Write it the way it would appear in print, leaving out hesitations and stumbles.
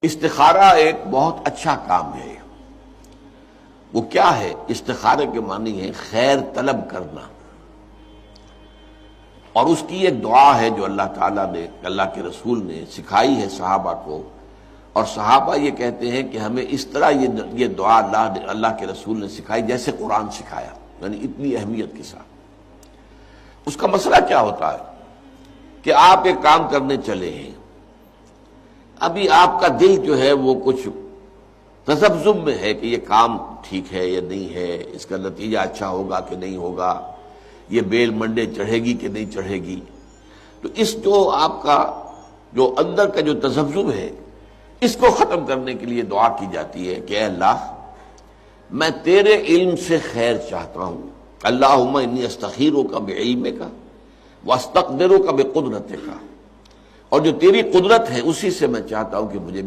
استخارہ ایک بہت اچھا کام ہے۔ وہ کیا ہے؟ استخارے کے معنی ہے خیر طلب کرنا، اور اس کی ایک دعا ہے جو اللہ تعالیٰ نے، اللہ کے رسول نے سکھائی ہے صحابہ کو، اور صحابہ یہ کہتے ہیں کہ ہمیں اس طرح یہ دعا اللہ کے رسول نے سکھائی جیسے قرآن سکھایا، یعنی اتنی اہمیت کے ساتھ۔ اس کا مسئلہ کیا ہوتا ہے کہ آپ ایک کام کرنے چلے ہیں، ابھی آپ کا دل جو ہے وہ کچھ تذبذب میں ہے کہ یہ کام ٹھیک ہے یا نہیں ہے، اس کا نتیجہ اچھا ہوگا کہ نہیں ہوگا، یہ بیل منڈے چڑھے گی کہ نہیں چڑھے گی۔ تو اس جو آپ کا جو اندر کا جو تذبذب ہے، اس کو ختم کرنے کے لیے دعا کی جاتی ہے کہ اے اللہ، میں تیرے علم سے خیر چاہتا ہوں، اللہم انی استخیرک بعلمک واستقدرک بقدرتک، اور جو تیری قدرت ہے اسی سے میں چاہتا ہوں کہ مجھے بھی